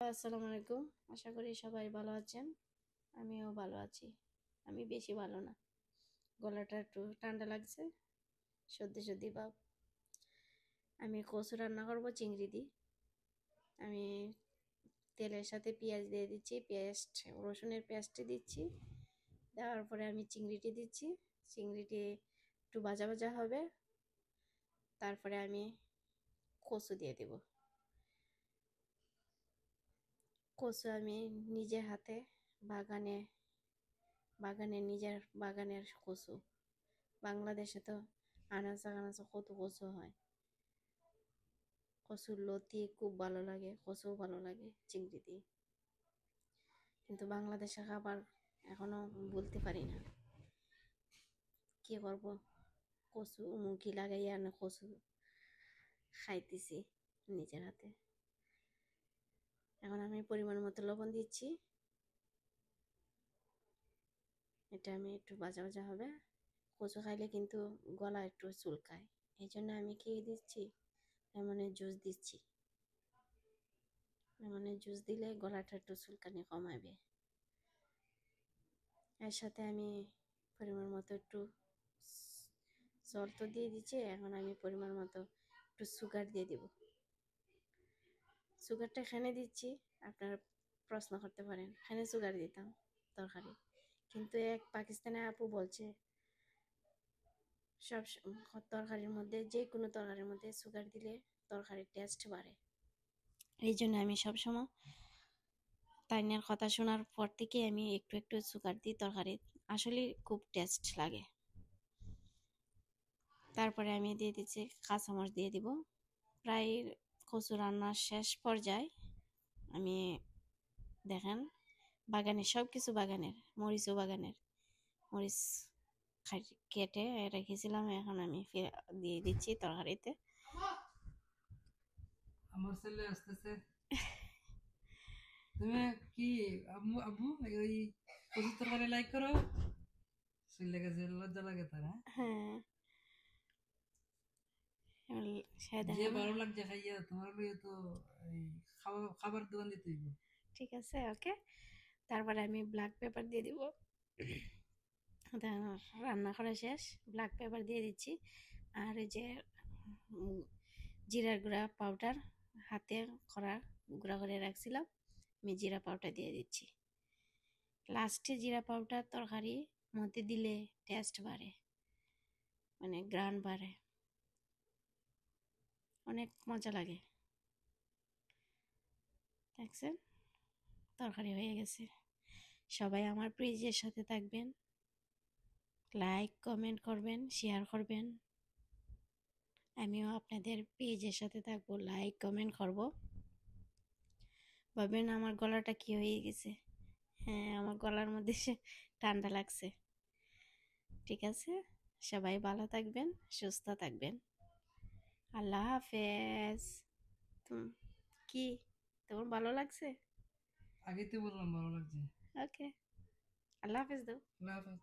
আসসালামু আলাইকুম। আশা করি সবাই ভালো আছেন। আমিও ভালো আছি। আমি বেশি ভালো না, গলাটা একটু ঠান্ডা লাগছে, সর্দি সর্দি ভাব। আমি কচু রান্না করব চিংড়ি দিয়ে। আমি তেলের সাথে পেঁয়াজ দিয়ে দিচ্ছি, পেস্ট রসুনের পেস্টটি দিচ্ছি, দেওয়ার পরে আমি চিংড়িটি দিচ্ছি। চিংড়িটি একটু ভাজা ভাজা হবে, তারপরে আমি কচু দিয়ে দেব। কচু আমি নিজের হাতে বাগানে নিজের বাগানের কচু। বাংলাদেশে তো আনাচে কানাচে কত কচু হয়। কচুর লতি খুব ভালো লাগে, কচুও ভালো লাগে চিংড়ি দিয়ে। কিন্তু বাংলাদেশের খাবার এখনো বলতে পারি না, কি করব। কচু মুখি লাগাইয়া না কচু খাইতেছি নিজের হাতে। এখন আমি পরিমাণ মতো লবণ দিচ্ছি। এটা আমি একটু ভাজা ভাজা হবে। কচু খাইলে কিন্তু গলা একটু চুলকায়, এই জন্য আমি কি দিচ্ছি, লেমনের জুস দিচ্ছি। লেমনের জুস দিলে গলাটা একটু চুলকানি কমাবে। এর সাথে আমি পরিমাণ মতো একটু জল তো দিয়ে দিচ্ছি, এখন আমি পরিমাণ মতো একটু সুগার দিয়ে দিব। সুগারটা এখানে দিচ্ছি, আপনারা প্রশ্ন করতে পারেন এখানে সুগার দিতাম তরকারি, কিন্তু এক পাকিস্তানি আপু বলছে সব তরকারির মধ্যে, যে কোনো তরকারির মধ্যে সুগার দিলে তরকারির টেস্ট বাড়ে। এই জন্য আমি সবসময় তাইনার কথা শোনার পর থেকে আমি একটু একটু সুগার দিই তরকারি, আসলে খুব টেস্ট লাগে। তারপরে আমি দিয়ে দিচ্ছি কাঁচামরিচ দিয়ে দিব। প্রায় কচু রান্নার শেষ পর্যায়ে আমি দেখেন বাগানের সব কিছু, বাগানের মরিচও বাগানের মরিচ কেটে রেখেছিলাম, এখন আমি দিয়ে দিচ্ছি তরকারিতে। আমার ছেলে আসতেছে। তুমি কি আম্মু আব্বু ওই কচুর তরকারি লাইক করো? ছেলে গেছে লজ্জা লাগে তার। হ্যাঁ, সে যে দেখেন। ভালো লাগছে খাইয়া তোমার লইয়া তো এই খাবার দোকান দিতে হইব। ঠিক আছে, ওকে। তারপরে আমি ব্ল্যাক পেপার দিয়ে দিব। রান্না করা শেষ, ব্ল্যাক পেপার দিয়ে দিচ্ছি। আর এই যে জিরার গুঁড়া পাউডার হাতে করা গুঁড়া করে রাখছিলাম, আমি জিরা পাউডার দিয়ে দিচ্ছি। লাস্টে জিরা পাউডার তরকারি মধ্যে দিলে টেস্ট বাড়ে, মানে গ্রান বাড়ে, অনেক মজা লাগে। দেখছেন, তরকারি হয়ে গেছে। সবাই আমার পেজের সাথে থাকবেন, লাইক কমেন্ট করবেন, শেয়ার করবেন। আমিও আপনাদের পেজের সাথে থাকবো, লাইক কমেন্ট করব। ভাবেন আমার গলাটা কি হয়ে গেছে। হ্যাঁ, আমার গলার মধ্যে ঠান্ডা লাগছে। ঠিক আছে, সবাই ভালো থাকবেন, সুস্থ থাকবেন। আল্লাহ হাফেজ। কি তোমার ভালো লাগছে? আগেই তো বললাম ভালো লাগছে। ওকে, আল্লাহ হাফেজ দাও। আল্লাহ হাফেজ।